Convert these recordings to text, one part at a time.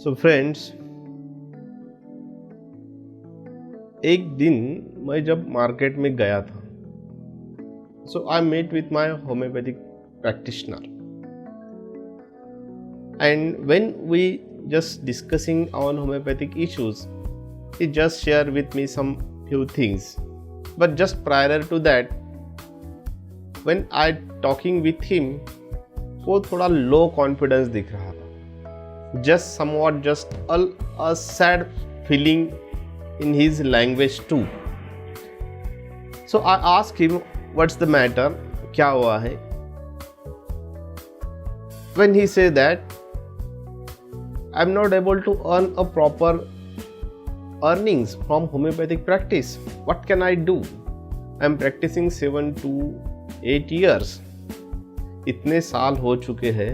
So friends, एक दिन मैं जब मार्केट में गया था, so I met with my homeopathic practitioner and when we just discussing on homeopathic issues, he just shared with me some few things. But just prior to that, when I talking with him, वो थोड़ा low confidence दिख रहा था. Just somewhat just a sad feeling in his language too. So I asked him, what's the matter? क्या हुआ है? When he said that, I'm not able to earn a proper earnings from homeopathic practice. What can I do? I'm practicing 7 to 8 years. इतने साल हो चुके हैं.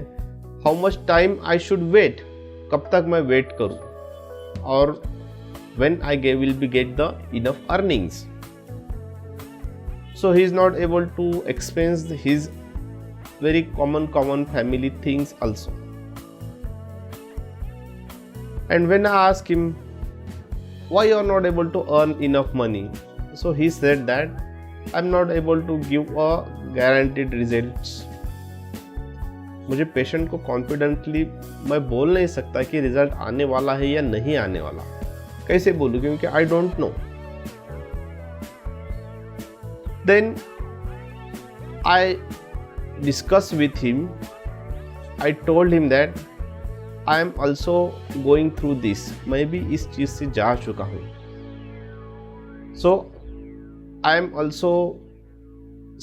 How much time I should wait? कब तक मैं वेट करूं? और when I will be get the enough earnings? So he is not able to expense his very common family things also. And when I asked him, why you are not able to earn enough money? So he said that I'm not able to give a guaranteed results. मुझे patient को confidently मैं बोल नहीं सकता कि result आने वाला है या नहीं आने वाला. कैसे बोलूं? क्योंकि I don't know. Then I discuss with him. I told him that I am also going through this. मैं भी इस चीज से जा चुका हूँ. So I am also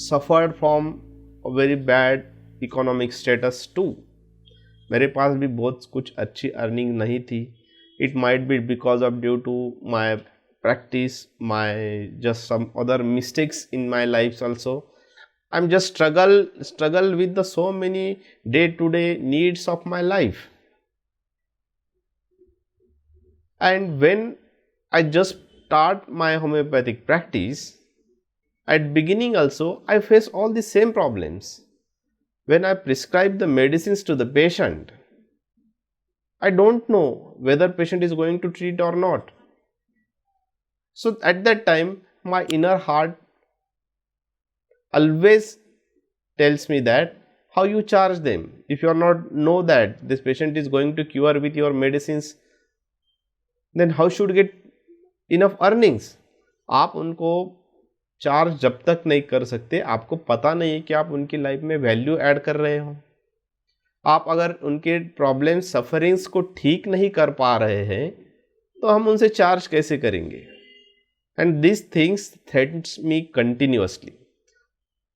suffered from a very bad economic status too. मेरे पास भी बहुत कुछ अच्छी अर्निंग नहीं थी. It might be because of due to my practice, my just some other mistakes in my life also. I am just struggle with the so many day-to-day needs of my life. And when I just start my homeopathic practice, at beginning also I face all the same problems. When I prescribe the medicines to the patient, I don't know whether patient is going to treat or not. So at that time my inner heart always tells me that how you charge them. If you are not know that this patient is going to cure with your medicines, then how should get enough earnings? आप उनको charge जब तक नहीं कर सकते, आपको पता नहीं है कि आप उनकी लाइफ में वैल्यू ऐड कर रहे हो. आप अगर उनके प्रॉब्लम सफरिंग्स को ठीक नहीं कर पा रहे हैं तो हम उनसे चार्ज कैसे करेंगे? And this things threatens me continuously.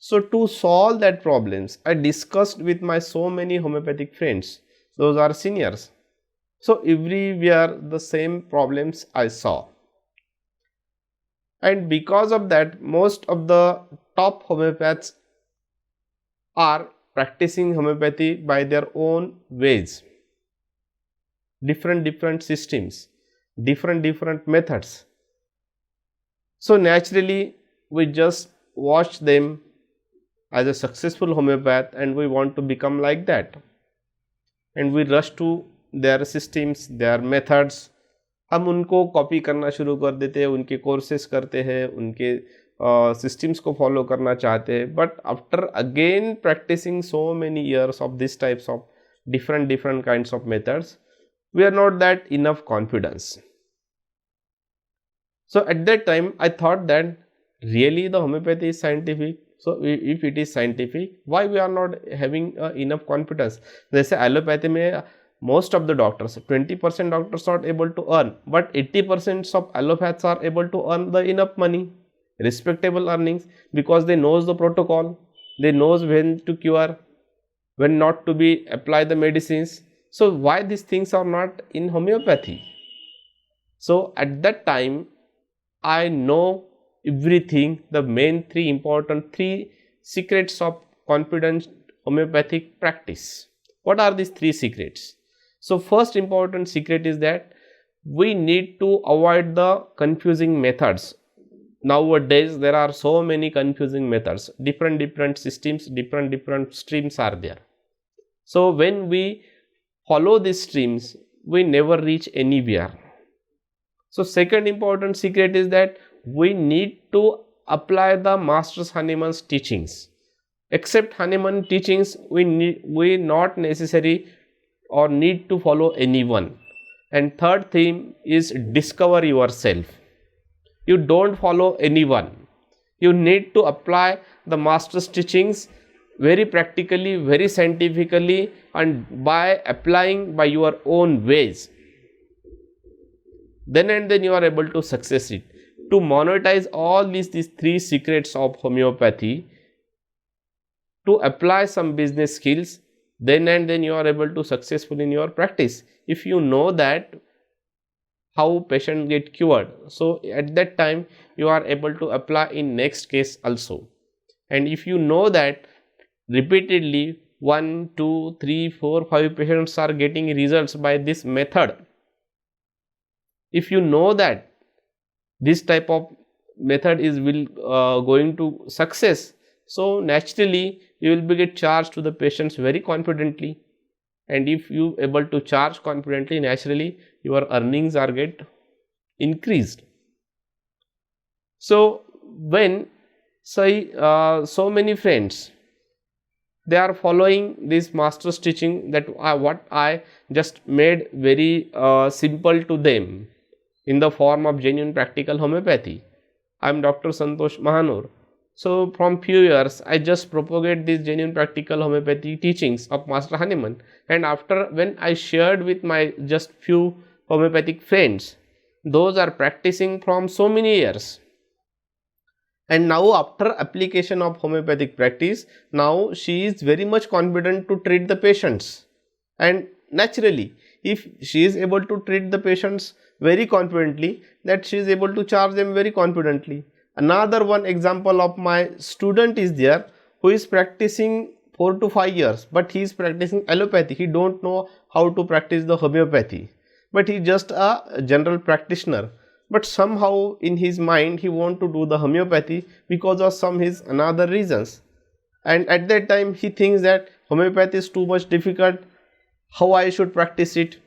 So to solve that problems I discussed with my so many homoeopathic friends. Those are seniors. So everywhere the same problems I saw, and because of that most of the top homeopaths are practicing homeopathy by their own ways, different systems, different methods. So naturally we just watch them as a successful homeopath and we want to become like that, and we rush to their systems, their methods. हम उनको copy करना शुरू कर देते हैं, उनके courses करते हैं, उनके सिस्टम्स को फॉलो करना चाहते हैं. But after again practicing so many years of this types of different kinds of methods, we are not that enough confidence. So at that time I thought that really the homeopathy is scientific. So if it is scientific, why we are not having enough confidence? जैसे allopathy में most of the doctors, 20% doctors are able to earn, but 80% of allopaths are able to earn the enough money, respectable earnings, because they knows the protocol, they knows when to cure, when not to be apply the medicines. So why these things are not in homeopathy? So at that time I know everything, the main three secrets of confident homeopathic practice. What are these three secrets? So first important secret is that we need to avoid the confusing methods. Nowadays there are so many confusing methods, different systems, different streams are there. So when we follow these streams, we never reach anywhere. So second important secret is that we need to apply the Master Hahnemann's teachings. Except Hahnemann teachings, we not necessary or need to follow anyone. And third theme is discover yourself. You don't follow anyone. You need to apply the master's teachings very practically, very scientifically, and by applying by your own ways. Then you are able to success it. To monetize all these three secrets of homeopathy, to apply some business skills, then you are able to successful in your practice. If you know that how patient get cured, so at that time you are able to apply in next case also. And if you know that repeatedly 1, 2, 3, 4, 5 patients are getting results by this method, if you know that this type of method is going to success, so naturally you will be get charged to the patients very confidently. And if you able to charge confidently, naturally your earnings are get increased. So when say so many friends, they are following this master's teaching, that what I just made very simple to them in the form of genuine practical homeopathy. I am Dr. Santosh Mahanur. So from few years I just propagate these genuine practical homeopathy teachings of Master Hahnemann, and after when I shared with my just few homeopathic friends, those are practicing from so many years. And now after application of homeopathic practice, now she is very much confident to treat the patients. And naturally, if she is able to treat the patients very confidently, that she is able to charge them very confidently. Another one example of my student is there, who is practicing 4 to 5 years, but he is practicing allopathy. He don't know how to practice the homeopathy, but he is just a general practitioner. But somehow in his mind he want to do the homeopathy because of some his another reasons. And at that time he thinks that homeopathy is too much difficult, how I should practice it.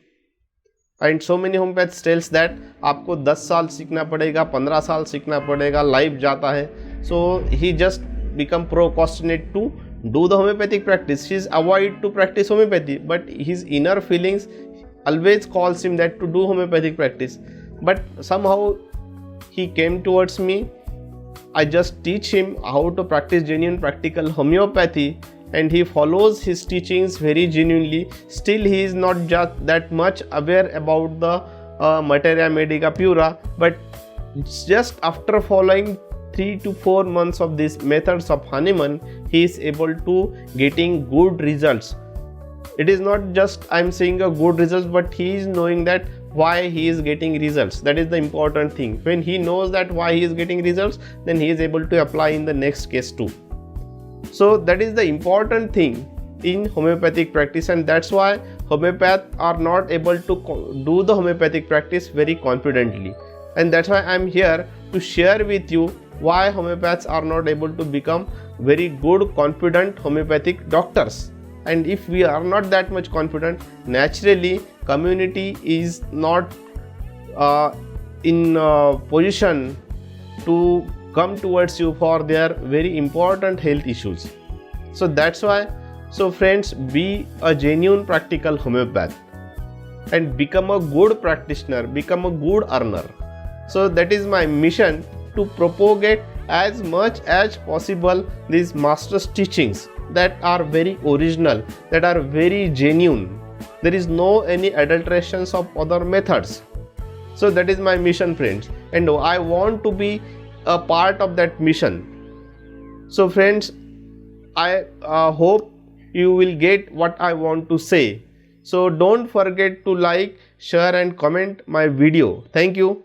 And so many homeopaths tells that आपको 10 साल सीखना पड़ेगा, 15 साल सीखना पड़ेगा, life जाता है. So he just become procrastinate to do the homeopathic practice. He is avoid to practice homeopathy, but his inner feelings always calls him that to do homeopathic practice. But somehow he came towards me. I just teach him how to practice genuine practical homeopathy, and he follows his teachings very genuinely. Still he is not just that much aware about the materia medica pura, but just after following 3 to 4 months of these methods of Hahnemann, he is able to getting good results. It is not just I am saying a good results, but he is knowing that why he is getting results. That is the important thing. When he knows that why he is getting results, then he is able to apply in the next case too. So that is the important thing in homeopathic practice, and that's why homeopaths are not able to do the homeopathic practice very confidently. And that's why I am here to share with you why homeopaths are not able to become very good confident homeopathic doctors. And if we are not that much confident, naturally community is not in position to come towards you for their very important health issues. So that's why, so friends, be a genuine practical homeopath and become a good practitioner, become a good earner. So that is my mission, to propagate as much as possible these master's teachings that are very original, that are very genuine. There is no any adulterations of other methods. So that is my mission, friends, and I want to be a part of that mission. So friends, I hope you will get what I want to say. So don't forget to like, share and comment my video. Thank you.